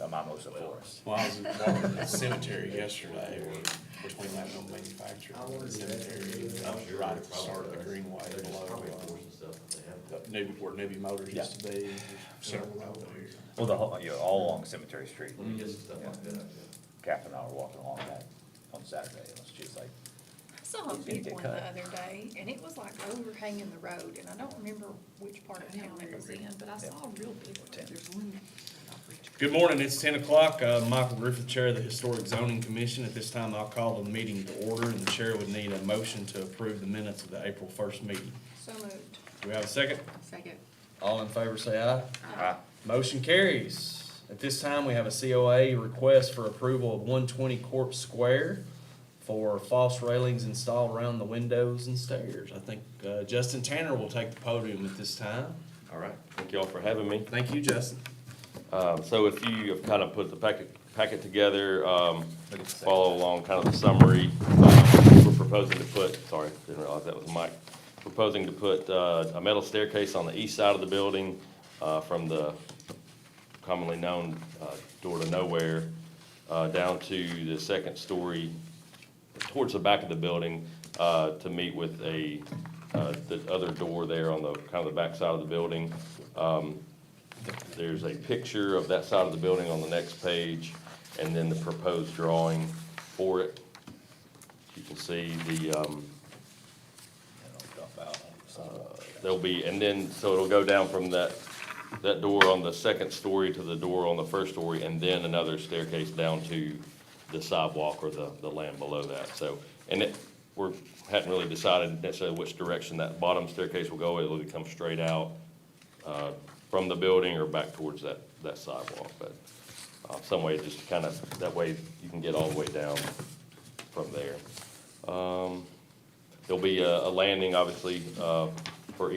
Mimosa Forest. Well, I was walking the cemetery yesterday, between that one manufacturer and the cemetery, right at the start of the greenway below where Newbie Motors used to be, several road there. Well, the whole, all along Cemetery Street. Captain and I were walking along that on Saturday, and it's just like, I saw a big one the other day, and it was like overhanging the road, and I don't remember which part of town it was in, but I saw a real big one. Good morning, it's 10 o'clock. Michael Griffith, Chair of the Historic Zoning Commission. At this time, I'll call the meeting to order, and the Chair would need a motion to approve the minutes of the April 1st meeting. So moved. Do we have a second? Second. All in favor say aye. Aye. Motion carries. At this time, we have a COA request for approval of 120 Court Square for false railings installed around the windows and stairs. I think Justin Tanner will take the podium at this time. All right, thank you all for having me. Thank you, Justin. So if you have kind of put the packet together, follow along kind of the summary. We're proposing to put, sorry, didn't realize that was Mike. Proposing to put a metal staircase on the east side of the building from the commonly known door to nowhere down to the second story towards the back of the building to meet with the other door there on the kind of the back side of the building. There's a picture of that side of the building on the next page, and then the proposed drawing for it. You can see there'll be, and then, so it'll go down from that door on the second story to the door on the first story, and then another staircase down to the sidewalk or the land below that. So, and hadn't really decided necessarily which direction that bottom staircase will go. It'll come straight out from the building or back towards that sidewalk, but some way just to kind of, that way you can get all the way down from there. There'll be a landing, obviously, for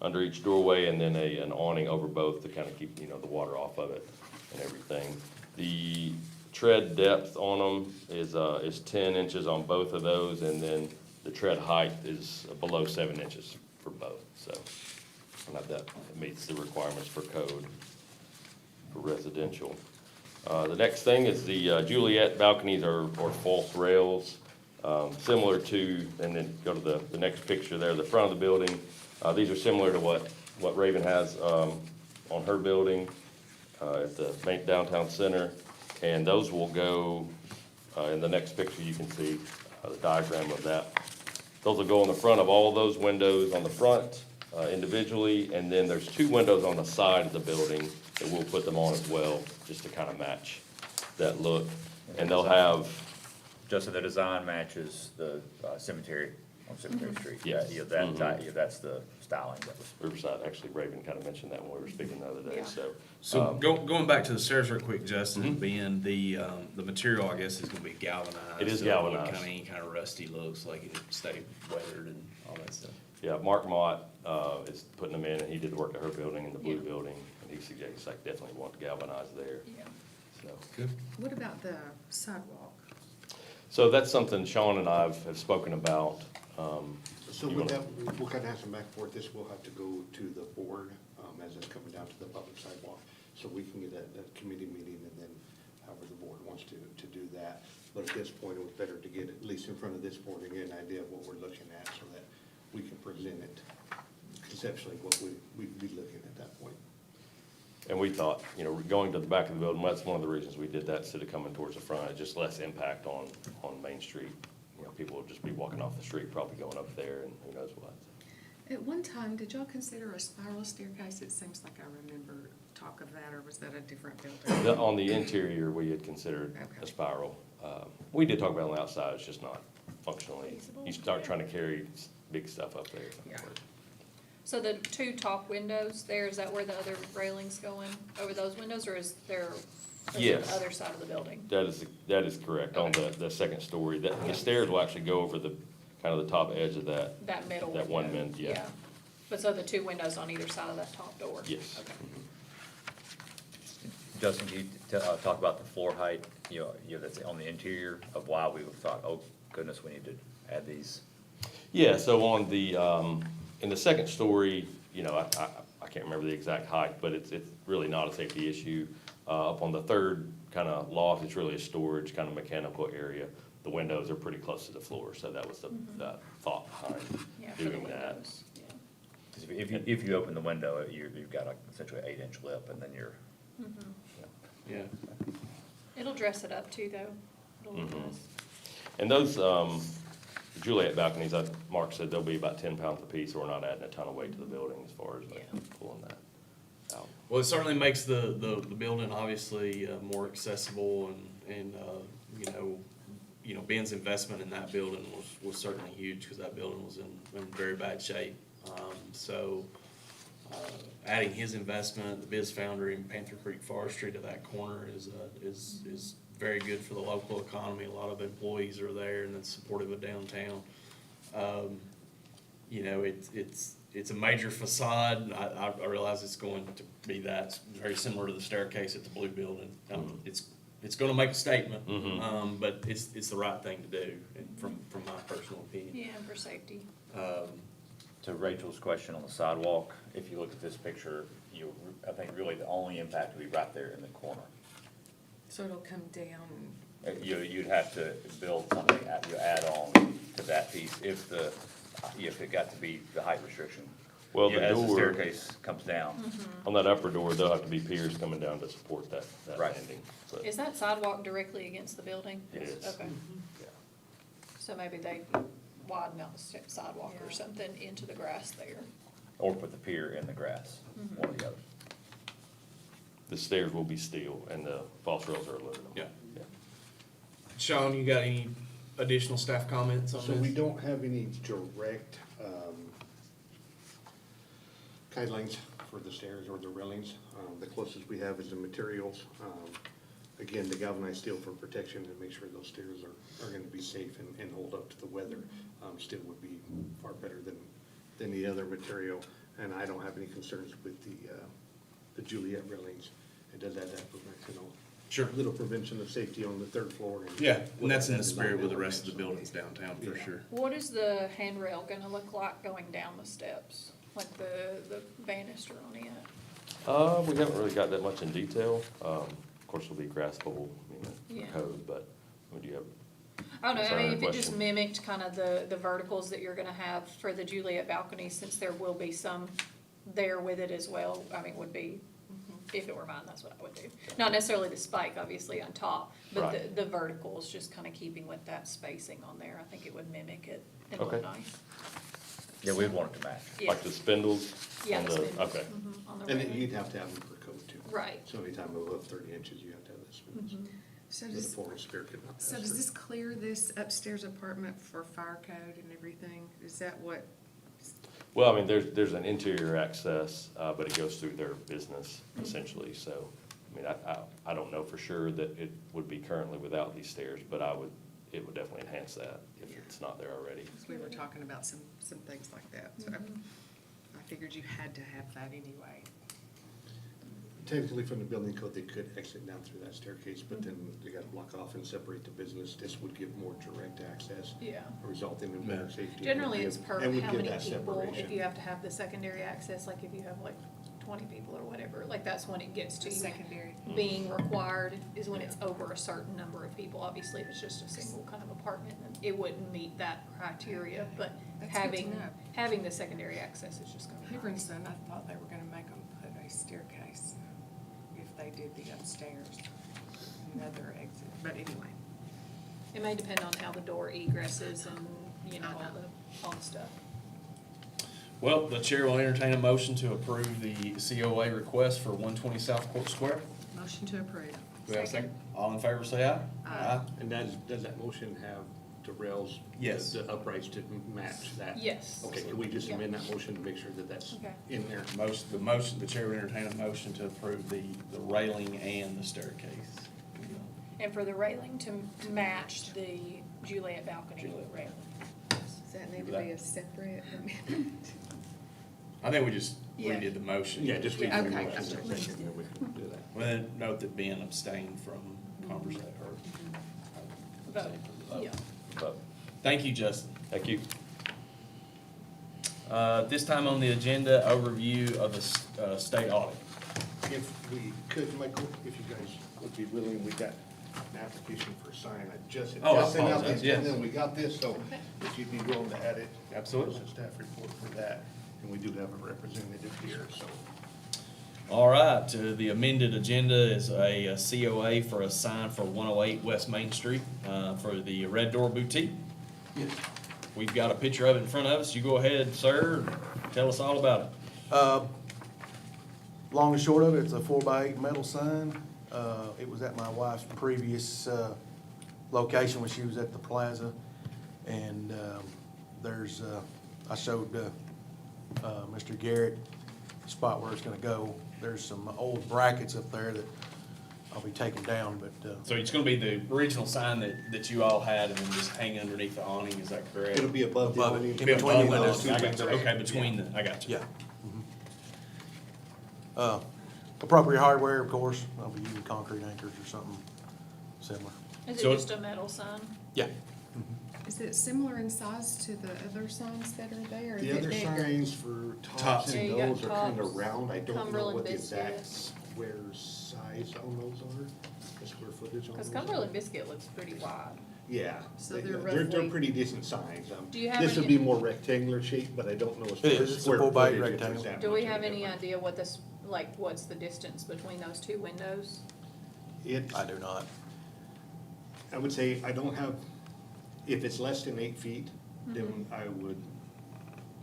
under each doorway, and then an awning over both to kind of keep, the water off of it and everything. The tread depth on them is 10 inches on both of those, and then the tread height is below 7 inches for both, so. Not that it meets the requirements for code for residential. The next thing is the Juliet balconies are false rails, similar to, and then go to the next picture there, the front of the building. These are similar to what Raven has on her building at the main downtown center, and those will go in the next picture. You can see the diagram of that. Those will go in the front of all of those windows on the front. Individually, and then there's 2 windows on the side of the building that we'll put them on as well, just to kind of match that look. And they'll have, just so the design matches the cemetery on Cemetery Street. Yes. That's the styling that was. Riverside, actually Raven kind of mentioned that when we were speaking the other day, Yeah. So going back to the stairs real quick, Justin, being the material, I guess, is gonna be galvanized. It is so it won't galvanized. Any kind of rusty looks, like it'll stay weathered and all that stuff. Yeah, Mark Mott is putting them in, and he did the work at her building and the blue Yeah. building, and he suggests like definitely want to galvanize there. Yeah. So. Good. What about the sidewalk? So that's something Sean and I have spoken about. So we'll kind of have some back and forth. This will have to go to the board as it's coming down to the public sidewalk. So we can get a committee meeting, and then however the board wants to do that. But at this point, it was better to get at least in front of this board and get an idea of what we're looking at, so that we can present it conceptually what we'd be looking at that point. And we thought, going to the back of the building, that's one of the reasons we did that instead of coming towards the front. It's just less impact on Main Street. People will just be walking off the street, probably going up there, and who knows what. At one time, did y'all consider a spiral staircase? It seems like I remember talk of that, or was that a different building? On the interior, we had considered a spiral. We did talk about it on the outside, it's just not functionally. You start trying to carry big stuff up there. Yeah. So the 2 top windows there, is that where the other railing's going, over those windows, or is there Yes. the other side of the building? That is correct, on the second story. The stairs will actually go over the, kind of the top edge of that. That middle That window? one min, yeah. But so the 2 windows on either side of that top door? Yes. Okay. Justin, can you talk about the floor height, that's on the interior of why we thought, oh goodness, we need to add these? Yeah, so on the, in the second story, I can't remember the exact height, but it's really not a safety issue. Up on the third kind of loft, it's really a storage, kind of mechanical area. The windows are pretty close to the floor, so that was the thought behind Yeah, for the doing that. windows, yeah. 'Cause if you open the window, you've got like essentially an 8-inch lip, and then you're, Yeah. It'll dress it up too, though. It'll look Mhm. nice. And those Juliet balconies, Mark said they'll be about 10 pounds apiece, so we're not adding a ton of weight to the building as far as Yeah. pulling that out. Well, it certainly makes the building obviously more accessible and, Ben's investment in that building was certainly huge because that building was in very bad shape. So, adding his investment, the Biz Foundry and Panther Creek Forestry to that corner is very good for the local economy. A lot of employees are there and it's supportive of downtown. It's a major facade. I realize it's going to be that, very similar to the staircase at the Blue Building. It's gonna make a statement, Mhm. but it's the right thing to do, from my personal opinion. Yeah, for safety. to Rachel's question on the sidewalk, if you look at this picture, I think really the only impact would be right there in the corner. So it'll come down. You'd have to build something, you add on to that piece if it got to be the height restriction. Well, the As the door- staircase comes down. Mm-hmm. On that upper door, there'll have to be piers coming down to support that Right. landing. But, Is that sidewalk directly against the building? It is. Okay, yeah. so maybe they widen out the sidewalk or something into the grass there. Or put the pier in the grass, Mm-hmm. one or the other. The stairs will be steel and the false rails are aluminum. Yeah. Sean, you got any additional staff comments on So this? we don't have any direct guidelines for the stairs or the railings. The closest we have is the materials. Again, the galvanized steel for protection and make sure those stairs are gonna be safe and hold up to the weather. Steel would be far better than the other material. And I don't have any concerns with the Juliet railings. It does add that, Sure. little prevention of safety on the third floor. Yeah, and that's in the Without spirit having with the that rest of the design buildings downtown, for Yeah. sure. What is the handrail gonna look like going down the steps, like the banister on it? We haven't really got that much in detail. Of course, it'll be graspable, Yeah. code, but do you have? I don't know, I Concern or mean, if it just question? mimicked kind of the verticals that you're gonna have for the Juliet balcony, since there will be some there with it as well, I mean, would be, if it were mine, that's what I would do. Not necessarily the spike, obviously, on top, but Right. the verticals, just kind of keeping with that spacing on there, I think it would mimic it and look Okay. nice. Yeah, we'd want it to match. Yeah. Like the spindles? Yeah, on the spindles. Okay. On the And railing. you'd have to have them for code too. Right. So anytime above 30 inches, you have to have the spindles. So With a does, 4-inch stair could not pass so does through. this clear this upstairs apartment for fire code and everything? Is that what? Well, I mean, there's an interior access, but it goes through their business essentially, so, I mean, I don't know for sure that it would be currently without these stairs, but it would definitely enhance that if it's not there already. Because we were talking about some things like that, so I figured you had to have that anyway. Technically, from the building code, they could exit down through that staircase, but then they gotta block off and separate the business. This would give more direct access. Yeah. Resulting in better safety. Generally, it's per and would how give many that people, if separation. you have to have the secondary access, like if you have like 20 people or whatever, like that's when it gets to The secondary. being required, is when it's over a certain number of people. Obviously, if it's just a single kind of apartment, then it wouldn't meet that criteria, but That's good to know. having the secondary access is just gonna be nice. Higginson, I thought they were gonna make them put a staircase if they did the upstairs, another exit, but anyway. It may depend on how the door egresses and, all the stuff. Well, the chair will entertain a motion to approve the COA request for 120 South Court Square. Motion to approve. Do we have a second? Second. All in favor, say aye. Aye. And does that motion have the rails? Yes. The uprights to match that? Yes. Okay, can we just Yeah. amend that motion to make sure that that's Okay. in there? The chair will entertain a motion to approve the railing and the staircase. And for the railing to match the Juliet balcony Juliet. railing. Does that need to be a separate amendment? I think we just Yeah. redid the motion. Yeah, just. Yeah. leave the Okay, motion gotcha. there, and then we can do that. Well, then note that Ben abstained from conversation, or Vote, abstained from the vote. yeah. But Thank you, Justin. Thank you. This time on the agenda, overview of the state audit. if we could, Michael, if you guys would be willing, we got an application for a sign. I just Oh, I just sent out apologize, the yes. agenda, and we got this, so if you'd be willing to add it. Absolutely. As a staff report for that, and we do have a representative here, so. All right, the amended agenda is a COA for a sign for 108 West Main Street, for the Red Door Boutique. Yes. We've got a picture of it in front of us. You go ahead, sir, and tell us all about it. Long and short of it, it's a 4x8 metal sign. It was at my wife's previous, location when she was at the plaza. And, there's, I showed, Mr. Garrett the spot where it's gonna go. There's some old brackets up there that I'll be taking down, but, So it's gonna be the original sign that you all had and then just hang underneath the awning, is that correct? It'll be above the Above it. awning. In between the Above windows. I got you. windows. Okay, between the, I got you. yeah. Appropriate hardware, of course. I'll be using concrete anchors or something similar. Is it So- just a metal sign? Yeah. Is it similar in size to the other signs that are there? Is The it other bigger? signs for Tops. tops Yeah, and you got those are kind of tops, round. I don't know Cumberland what the exact biscuits. square size on those are, the square footage on those. Cause are. Cumberland Biscuit looks pretty wide. Yeah, So they- they're they're roughly- pretty decent signs. Do you have This would any- be more rectangular shape, but I don't know as far It is. as It's a square 4x8 footage if rectangle. there's that Do we much have of a any difference. idea what this, like, what's the distance between those two windows? It's, I do not. I would say, I don't have, if it's less than 8 feet, then I would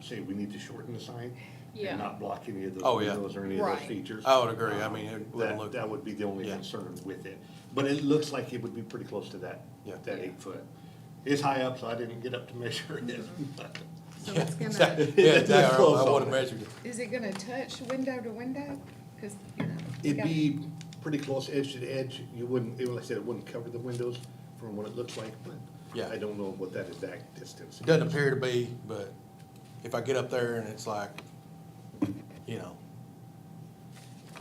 say we need to shorten the sign. Yeah. And not block any of those Oh, yeah. windows or any of those Right. features. I would agree. I mean, it wouldn't That, look, that would be the only Yeah. concern with it. But it looks like it would be pretty close to that, Yeah. that Yeah. 8 foot. It's high up, so I didn't get up to measure it. So it's gonna, yeah, That's I close would on have it. measured it. is it gonna touch window to window? Cause, you know. you It'd got- be pretty close edge to edge. You wouldn't, like I said, it wouldn't cover the windows from what it looks like, but Yeah. I don't know what that exact distance is. It doesn't appear to be, but if I get up there and it's like, you know,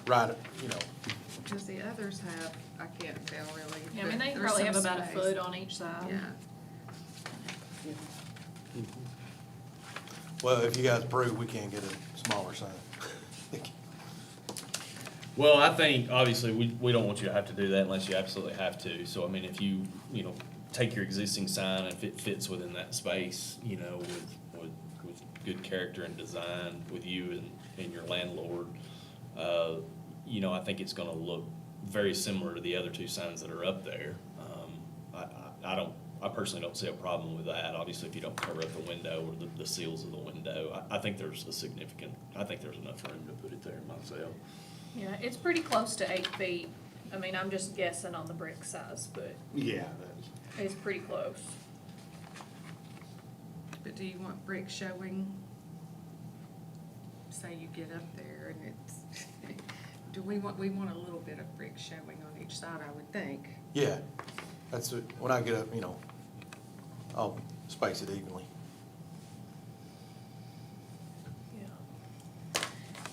right, you know, Cause the others have, I can't tell really. Yeah, I mean, but they there's probably some have about a space. foot on each side. Yeah. well, if you guys approve, we can get a smaller sign. Well, I think, obviously, we don't want you to have to do that unless you absolutely have to. So, I mean, if you take your existing sign, if it fits within that space, with good character and design with you and your landlord, I think it's gonna look very similar to the other two signs that are up there. I personally don't see a problem with that. Obviously, if you don't cover up the window or the seals of the window, I think there's enough room to put it there myself. Yeah, it's pretty close to 8 feet. I mean, I'm just guessing on the brick size, but Yeah, that's, it's pretty close. But do you want brick showing? Say you get up there and it's, we want a little bit of brick showing on each side, I would think. Yeah, when I get up, I'll space it evenly. Yeah.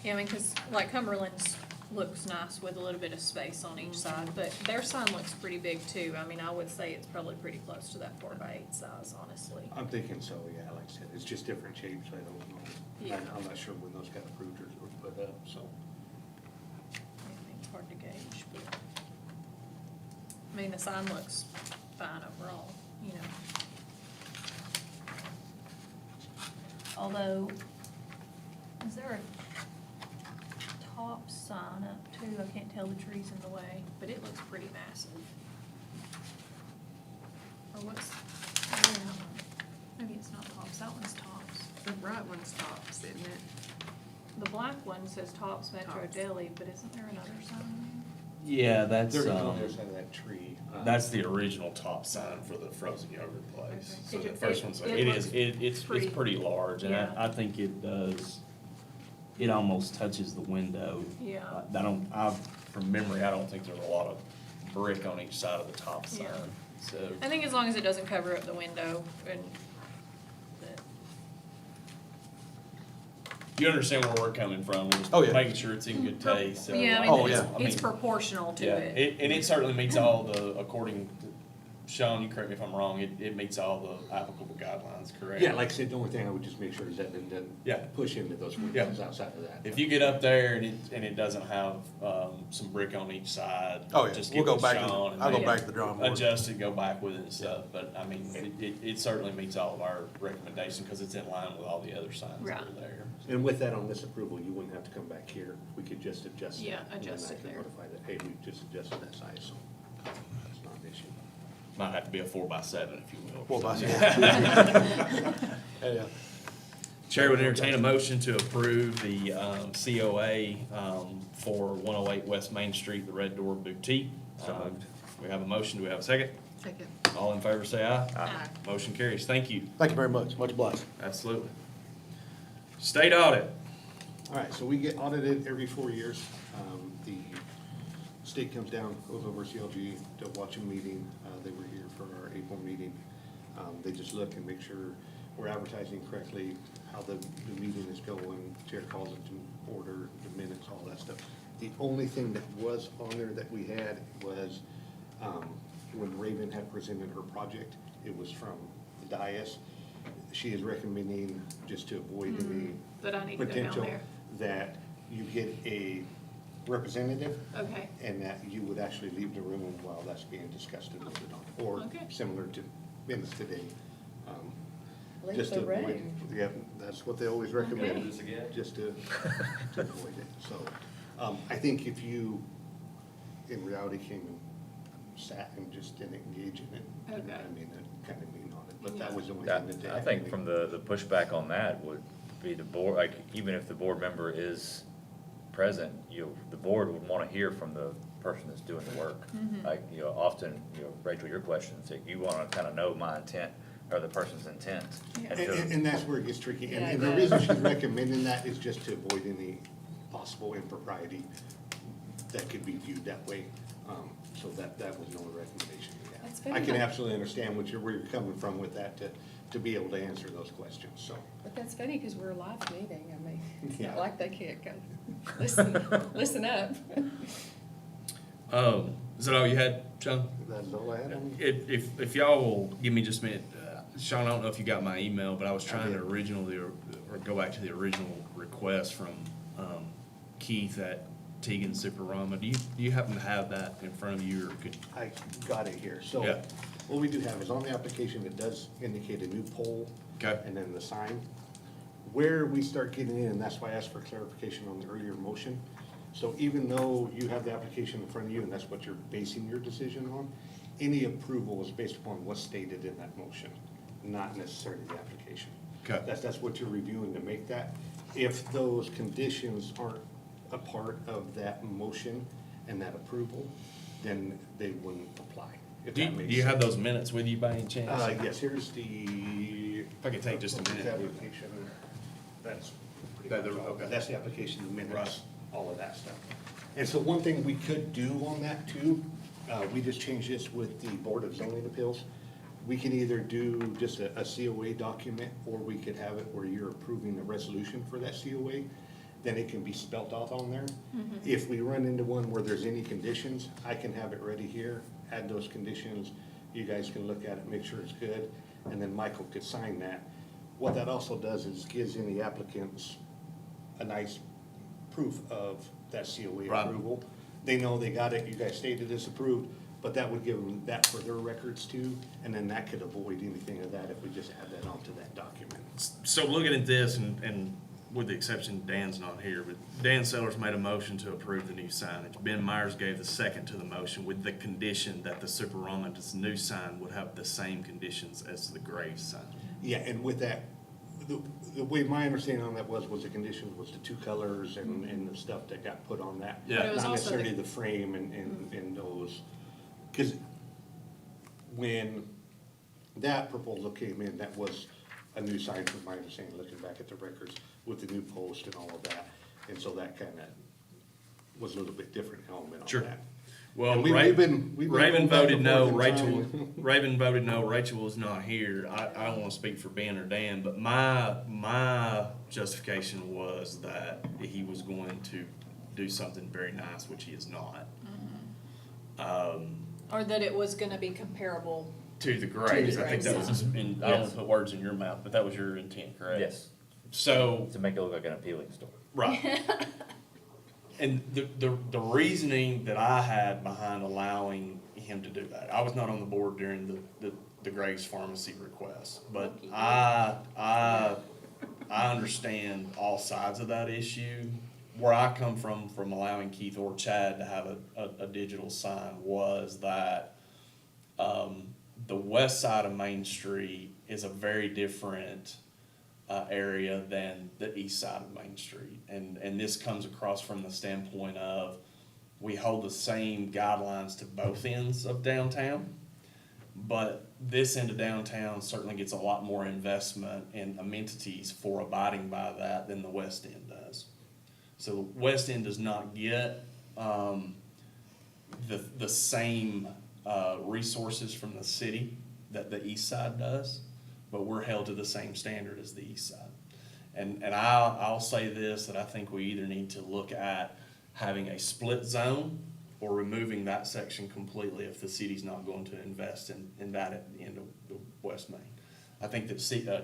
Yeah, I mean, cause like Cumberland's looks nice with a little bit of space on each side, but their sign looks pretty big too. I mean, I would say it's probably pretty close to that 4x8 size, honestly. I'm thinking so, yeah, like I said, it's just different shapes, I don't know. Yeah. I'm not sure when those got approved or put up, so. I think it's hard to gauge, but, I mean, the sign looks fine overall, Although, is there a top sign up too? I can't tell the trees in the way, but it looks pretty massive. Or what's, maybe it's not tops, that one's tops. The right one's tops, isn't it? The black one says Tops Metro Tops. Deli, but isn't there another sign Yeah, that's, There's on the other side of that tree. that's the original top sign for the frozen yogurt place. Okay. So the first one's, It it is, looks it's pretty- pretty large, and Yeah. I think it does, it almost touches the window. Yeah. From memory, I don't think there's a lot of brick on each side of the top sign, Yeah. so. I think as long as it doesn't cover up the window and that, You understand where we're coming from, we're just Oh, yeah. making sure it's in good taste, so. yeah, I Oh, mean, yeah. it's proportional to Yeah, it. and it certainly meets all the, according to Sean, you correct me if I'm wrong, it meets all the applicable guidelines, correct? Yeah, like I said, the only thing I would just make sure is that it doesn't Yeah. push into those windows outside of that. If you get up there and it doesn't have, some brick on each side. Oh, yeah, just we'll get go with back to, Sean and I'll go they back to the drawing board. Adjust it, go back with it and stuff, but I mean, it certainly meets all of our recommendations, because it's in line with all the other signs that are Right. there. And with that, on this approval, you wouldn't have to come back here. We could just adjust that. Yeah, and then adjust I it can there. notify that, hey, we just adjusted that size, so that's not an issue. Might have to be a 4x7, if you will. 4x7. Yeah. Chair would entertain a motion to approve the COA for 108 West Main Street, the Red Door Boutique. So moved. We have a motion, do we have a second? Second. All in favor, say aye. Aye. Motion carries, thank you, Thank you very much, much obliged. absolutely. State audit, All right, so we get audited every 4 years. The state comes down, goes over CLG to watch a meeting. They were here for our April meeting. They just look and make sure we're advertising correctly, how the meeting is going, chair calls it to order, the minutes, all that stuff. The only thing that was on there that we had was, when Raven had presented her project, it was from the dais. She is recommending, just to avoid any That I need to go down potential, there. that you get a representative, Okay, and that you would actually leave the room while that's being discussed and voted on, or Okay. similar to minutes today. Leave just the to avoid- room. Yeah, that's what they always recommend, Okay. this again? just to avoid it, so. I think if you, in reality, came and sat and just didn't engage in it, Okay. I mean, that kind of lean on it, but that was the only That, thing that they. I think from the pushback on that would be the board, like, even if the board member is present, the board would wanna hear from the person that's doing the work. Like, often, Rachel, your questions, that you wanna kinda know my intent or the person's intent. Yeah. And And, so- and that's where it gets tricky, Yeah, and it the does. reason she's recommending that is just to avoid any possible impropriety that could be viewed that way. So that was the only recommendation we had. That's I very can nice. absolutely understand where you're coming from with that, to be able to answer those questions, so. But that's funny, because we're a live meeting, I mean, it's Yeah. not like they can't go, listen up. is that all you had, Sean? That's all I had on. If y'all will give me just a minute, Sean, I don't know if you got my email, but I was trying to did. originally, or go back to the original request from Keith at Tegan Superama. Do you happen to have that in front of you, or could? I got it here, so. Yeah. What we do have is on the application, it does indicate a new pole. Okay. And then the sign. Where we start getting in, and that's why I asked for clarification on the earlier motion. So even though you have the application in front of you, and that's what you're basing your decision on, any approval is based upon what's stated in that motion, not necessarily the application. Okay. That's what you're reviewing to make that. If those conditions aren't a part of that motion and that approval, then they wouldn't apply, if Do that makes sense. you have those minutes with you by any chance? Yes, here's the. If I could take just a minute. Application, that's. pretty That- much all. okay. That's the application, the Right. minutes, all of that stuff. And so one thing we could do on that too, we just changed this with the Board of Zoning Appeals. We can either do just a COA document, or we could have it where you're approving the resolution for that COA. Then it can be spelt out on there. If we run into one where there's any conditions, I can have it ready here, add those conditions. You guys can look at it, make sure it's good, and then Michael could sign that. What that also does is gives any applicants a nice proof of that COA Right. approval. They know they got it, you guys stated it's approved, but that would give them that for their records too, and then that could avoid anything of that if we just add that onto that document. So looking at this, and with the exception Dan's not here, but Dan Sellers made a motion to approve the new signage. Ben Myers gave the second to the motion with the condition that the Superama's new sign would have the same conditions as the Graves sign. Yeah, and with that, the way my understanding on that was the conditions was the two colors and the stuff that got put on that. Yeah. But it was Not also necessarily the frame and those, because when that proposal came in, that was a new sign from my understanding, looking back at the records with the new post and all of that. And so that kind of was a little bit different element on Sure. that. Well, And we've been Raven going back voted and no, forth in Rachel, time. Raven voted no, Rachel was not here. I don't wanna speak for Ben or Dan, but my justification was that he was going to do something very nice, which he is not. Or that it was gonna be comparable. To the grades, I think that grades, was, and I don't want to put words in your mouth, but that was your intent, correct? Yes, So, to make it look like an appealing store. right. And the reasoning that I had behind allowing him to do that, I was not on the board during the Greg's Pharmacy request, but Lucky you. I understand all sides of that issue. Where I come from allowing Keith or Chad to have a digital sign was that, the west side of Main Street is a very different area than the east side of Main Street. And this comes across from the standpoint of, we hold the same guidelines to both ends of downtown, but this end of downtown certainly gets a lot more investment in amenities for abiding by that than the west end does. So the west end does not get the same resources from the city that the east side does, but we're held to the same standard as the east side. And I'll say this, that I think we either need to look at having a split zone or removing that section completely if the city's not going to invest in that at the end of the West Main. I think that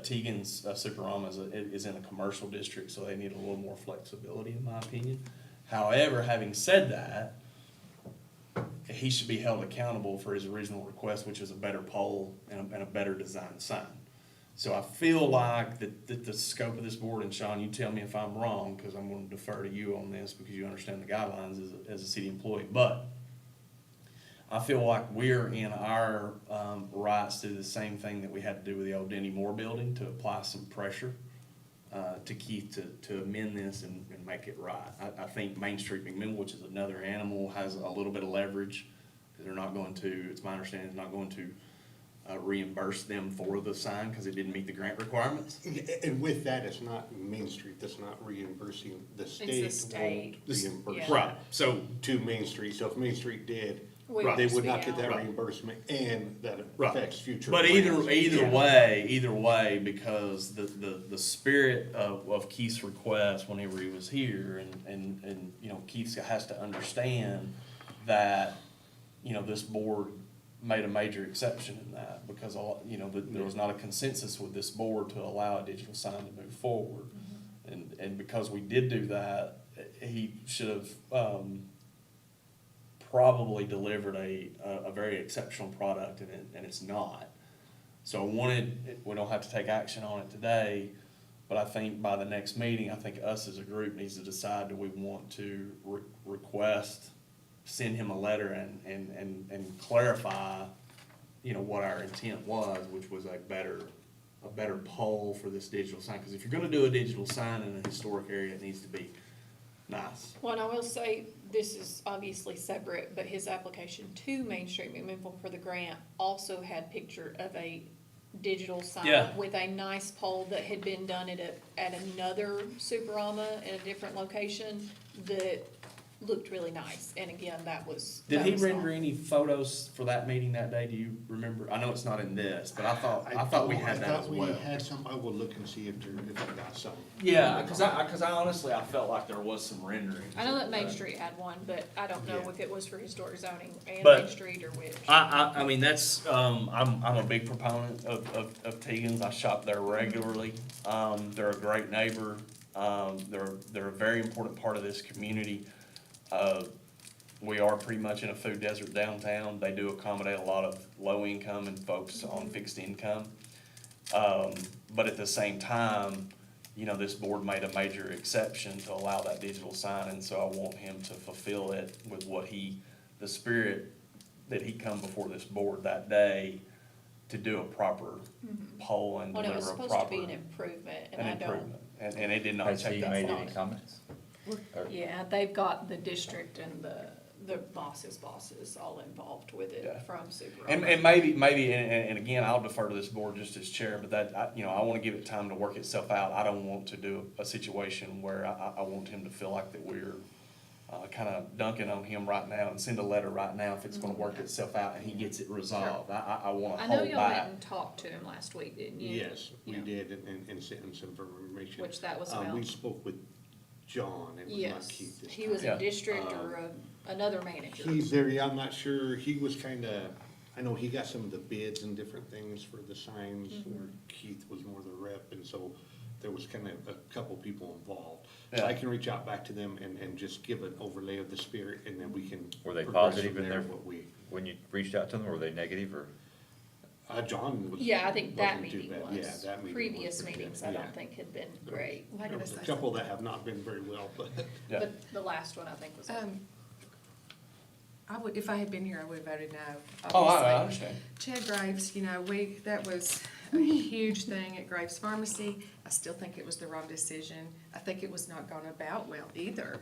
Tegan's Superama is in a commercial district, so they need a little more flexibility, in my opinion. However, having said that, he should be held accountable for his original request, which is a better pole and a better designed sign. So I feel like that the scope of this board, and Sean, you tell me if I'm wrong, because I'm going to defer to you on this because you understand the guidelines as a city employee, but I feel like we're in our rights to do the same thing that we had to do with the old Denny Moore building, to apply some pressure to Keith to amend this and make it right. I think Main Street McMinnville, which is another animal, has a little bit of leverage, because they're not going to, it's my understanding, it's not going to reimburse them for the sign because it didn't meet the grant requirements. And with that, it's not Main Street that's not reimbursing, the state state. won't reimburse Yeah. Right, so, to Main Street. So if Main Street did, We Right. they just would be not get out. that Right. reimbursement, and that right. affects future. But plans. either way, because the spirit of Keith's request whenever he was here, and, you know, Keith has to understand that, you know, this board made a major exception in that, because you know, there was not a consensus with this board to allow a digital sign to move forward. And because we did do that, he should have, probably delivered a very exceptional product, and it's not. So we don't have to take action on it today, but I think by the next meeting, I think us as a group needs to decide, do we want to request, send him a letter and clarify, you know, what our intent was, which was a better pole for this digital sign. Because if you're gonna do a digital sign in a historic area, it needs to be nice. Well, and I will say, this is obviously separate, but his application to Main Street McMinnville for the grant also had picture of a digital sign Yeah. with a nice pole that had been done at another Superama in a different location that looked really nice. And again, that was. Did that he was render all. any photos for that meeting that day? Do you remember? I know it's not in this, but I thought we had that as well. I thought we had some, I will look and see if I got some. Yeah, cause I honestly, I felt like there was some rendering. I know that Main Street had one, but I don't know Yeah. if it was for historic zoning and But Main Street or which. I mean, that's, I'm a big proponent of Tegan's. I shop there regularly. They're a great neighbor. They're a very important part of this community. We are pretty much in a food desert downtown. They do accommodate a lot of low income and folks on fixed income. But at the same time, you know, this board made a major exception to allow that digital sign, and so I want him to fulfill it with the spirit that he come before this board that day to do a proper poll and Well, it was deliver a supposed to be proper, an improvement, and an I don't. improvement. And it did not Has check he that made box. any comments? Or- Yeah, they've got the district and the bosses all involved with Yeah. it from Super. And maybe, and again, I'll defer to this board just as chair, but I wanna give it time to work itself out. I don't want to do a situation where I want him to feel like that we're, kinda dunking on him right now and send a letter right now if it's gonna work itself out and he gets it resolved. I wanna I know hold y'all went back. and talked to him last week, didn't you? Yes, we Yeah. did, and sent him some information. Which that was We about. spoke with John, it was not Yes, Keith this he was time. a district or another manager. He's there, yeah, I'm not sure, he was kinda, I know he got some of the bids and different things for the signs, where Keith was more the rep, and so there was kinda a couple people involved. So I Yeah. can reach out back to them and just give an overlay of the spirit, and then we can. Were they progress positive from in there their, what we, when you reached out to them, or were they negative, or? John was. Yeah, I think that wasn't too meeting bad. Yeah, was. that meeting was Previous pretty meetings, good. I Yeah. don't think had been great, Well, I There gotta was a say couple that have not been very well, but. Yeah. but the last one I think was. I would, if I had been here, I would have voted no, Oh, obviously. I understand. Chad Graves, that was a huge thing at Graves Pharmacy. I still think it was the wrong decision. I think it was not gone about well either,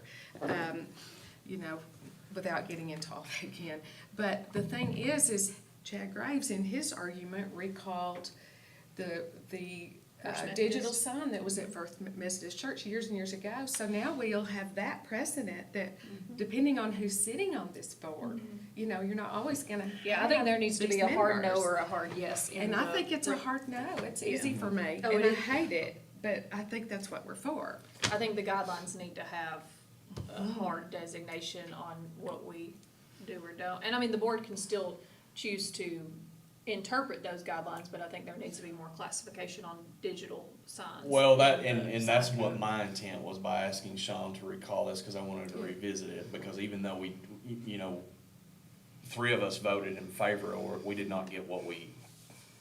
without getting into all that again. But the thing is Chad Graves in his argument recalled the First digital Methodist. sign that was at First Methodist Church years and years ago. So now we'll have that precedent that depending on who's sitting on this board, you're not always gonna Yeah, I think there have needs to these be a hard no members. or a hard yes in And I the think it's a re- hard no. It's easy for me, Oh, and it I is. hate it, but I think that's what we're for. I think the guidelines need to have a hard designation on what we do or don't. And I mean, the board can still choose to interpret those guidelines, but I think there needs to be more classification on digital signs. Well, that, than and the that's sign what code. my intent was by asking Sean to recall this, cause I wanted to revisit it, because even though we, three of us voted in favor of it, we did not get what we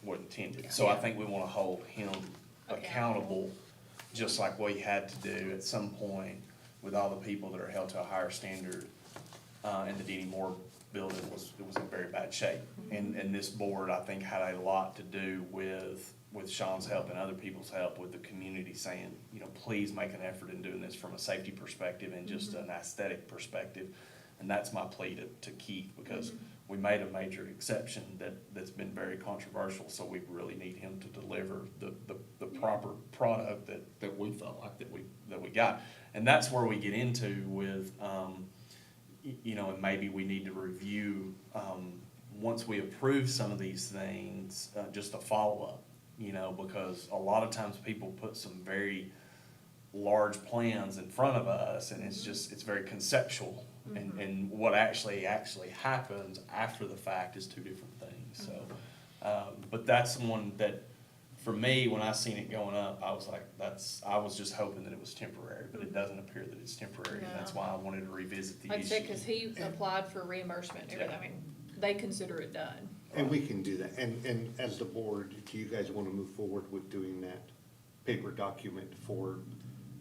were intended. So I think we wanna hold him accountable, just like we had to do at some point with all the people that are held to a higher standard. And the D.D. Moore building it was in very bad shape. And this board, I think, had a lot to do with Sean's help and other people's help, with the community saying, please make an effort in doing this from a safety perspective and just an aesthetic perspective. And that's my plea to Keith, because we made a major exception that's been very controversial, so we really need him to deliver the proper product that we felt like that we got. And that's where we get into with, and maybe we need to review, once we approve some of these things, just a follow-up, because a lot of times people put some very large plans in front of us, and it's very conceptual. And what actually happens after the fact is two different things, so. But that's the one that, for me, when I seen it going up, I was like, I was just hoping that it was temporary, but it doesn't appear that it's temporary, and that's why I wanted to revisit the Like I said, issue. cause he applied for reimbursement and everything, I mean, they consider it done. And we can do that, and as the board, do you guys wanna move forward with doing that paper document for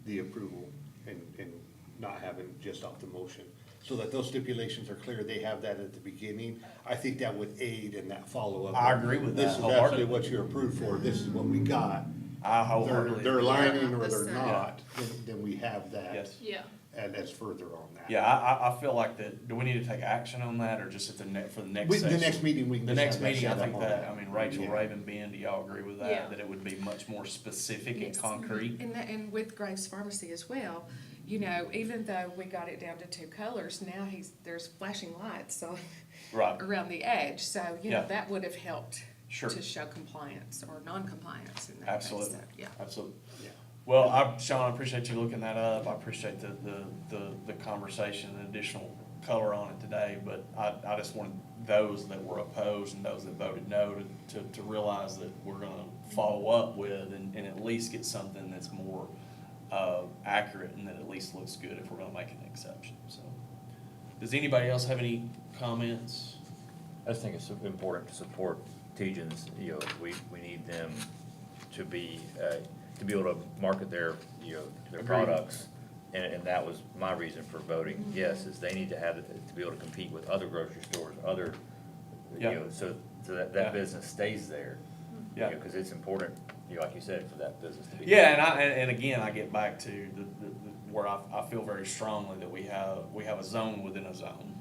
the approval and not having just off the motion? So that those stipulations are clear, they have that at the beginning, I think that would aid in that follow-up. I agree with that This is wholeheartedly. actually what you're approved for, this is what we got. I wholeheartedly. They're lying or Yeah. they're not, then we have that. Yes. Yeah, And that's further on that. Yeah, I feel like that, do we need to take action on that, or just at for the next The session? next meeting, we can The just next have that meeting, I set up think on that, Rachel, Yeah. Raven, Ben, do y'all agree with Yeah. that? That it would be much more specific and Yes. concrete? And with Graves Pharmacy as well, even though we got it down to two colors, now there's flashing lights, so, Right, around the edge, so, Yeah. that would have helped Sure. to show compliance or non-compliance in that case, absolutely, so, yeah. absolutely. Yeah. Well, Sean, I appreciate you looking that up, I appreciate the conversation and additional color on it today, but I just wanted those that were opposed and those that voted no to realize that we're gonna follow up with and at least get something that's more accurate and that at least looks good if we're gonna make an exception, so. Does anybody else have any comments? I just think it's important to support Tejan's, we need them to be able to market their Agreed. products. And that was my reason for voting yes, is they need to have it to be able to compete with other grocery stores, other, Yeah. so that Yeah. business stays there. Yeah. Cause it's important, like you said, for that business to be. Yeah, and again, I get back to where I feel very strongly that we have a zone within a zone,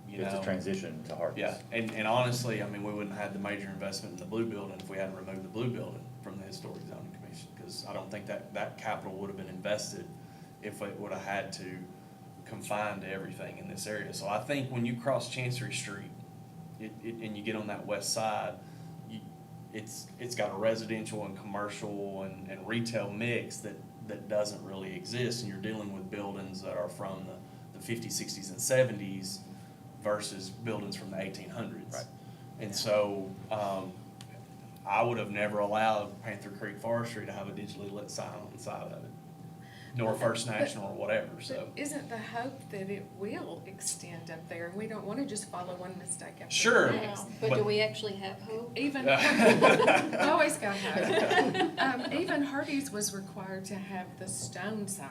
It's a transition to Harkins. Yeah, and honestly, we wouldn't have had the major investment in the blue building if we hadn't removed the blue building from the Historic Zoning Commission, because I don't think that capital would have been invested if it would have had to confine to everything in this area. So I think when you cross Chancery Street, and you get on that west side, it's got a residential and commercial and retail mix that doesn't really exist, and you're dealing with buildings that are from the fifties, sixties, and seventies versus buildings from the 1800s. Right. And so, I would have never allowed Panther Creek Forestry to have a digitally lit sign on the side of it, nor First National or whatever, so. But isn't the hope that it will extend up there, and we don't wanna just follow one mistake after Sure. the next? But do we actually have hope? Even, always got hope. Even Hardee's was required to have the stone sign,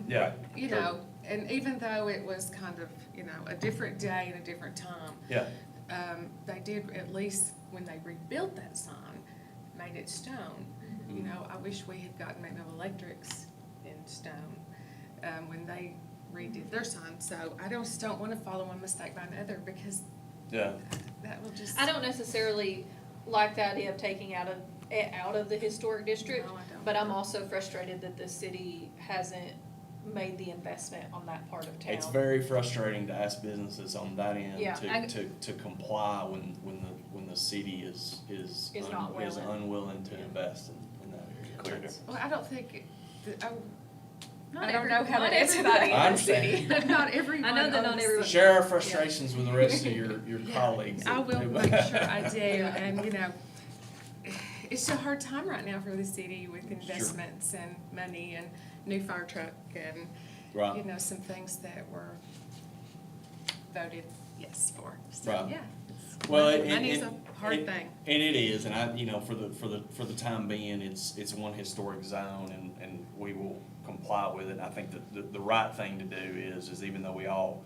Yeah. you know, and even though it was kind of, you know, a different day and a different time, Yeah, they did, at least when they rebuilt that sign, made it stone. You know, I wish we had gotten maybe electrics in stone, when they redid their sign, so I just don't wanna follow one mistake by another, because yeah. that will just. I don't necessarily like the idea of taking it out of the historic district, No, I don't. but I'm also frustrated that the city hasn't made the investment on that part of town. It's very frustrating to ask businesses on that end Yeah, to comply when the city is not willing. unwilling to invest in that area. Clear. Well, I don't think, Not I don't know how not to answer everybody that. in the city. but not everyone. I know that not owns- everyone- Share our frustrations with the rest of your Yeah, colleagues. I will make sure I do, and, you know, it's a hard time right now for the city with investments and money and new fire truck and, Right. you know, some things that were voted yes for, so, Right. yeah. it's- Well, Money's a hard thing. And it is, and I, you know, for the time being, it's one historic zone, and we will comply with it. And I think that the right thing to do is even though we all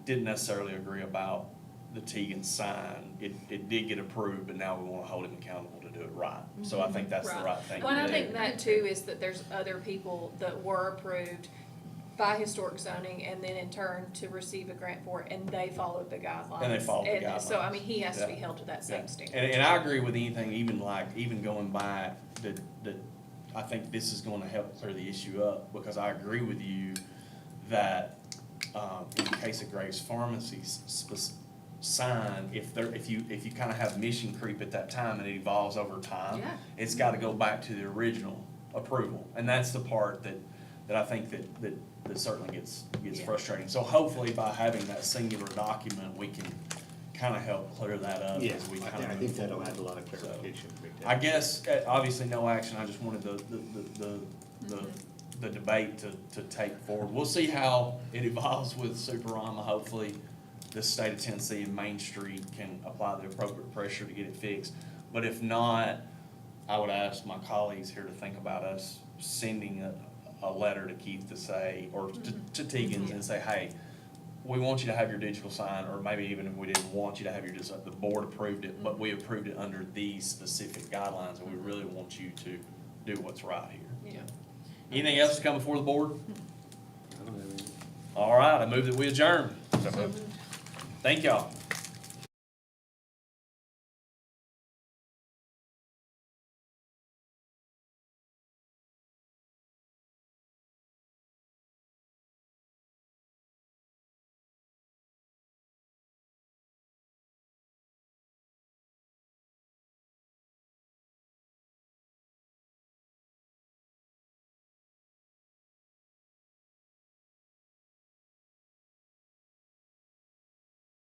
didn't necessarily agree about the Teagan sign, it did get approved, but now we wanna hold him accountable to do it right. So I think that's the right thing to do. Well, and I think that too is that there's other people that were approved by historic zoning and then in turn to receive a grant for it, and they followed the guidelines. And they followed the So, I guidelines. mean, he has to be Yeah. held to that Yeah. same standard. And I agree with anything, even going back, that I think this is gonna help clear the issue up, because I agree with you that, in the case of Graves Pharmacy's sign, if you kinda have mission creep at that time and it evolves over time, Yeah. it's gotta go back to the original approval, and that's the part that I think that certainly gets Yeah. frustrating. So hopefully by having that singular document, we can kinda help clear that up Yeah, as we I kinda think move that'll forward. add a lot of So, clarification. to make that- I guess, obviously, no action, I just wanted the debate to take forward. We'll see how it evolves with Superama, hopefully the state of Tennessee and Main Street can apply the appropriate pressure to get it fixed. But if not, I would ask my colleagues here to think about us sending a letter to Keith to say, or to Tegan's and say, hey, we want you to have your digital sign, or maybe even if we didn't want you to have your design, the board approved it, but we approved it under these specific guidelines, and we really want you to do what's right here. Yeah. Anything else to come before the board? I don't have any- All right, I move that we adjourn. So moved. Thank y'all.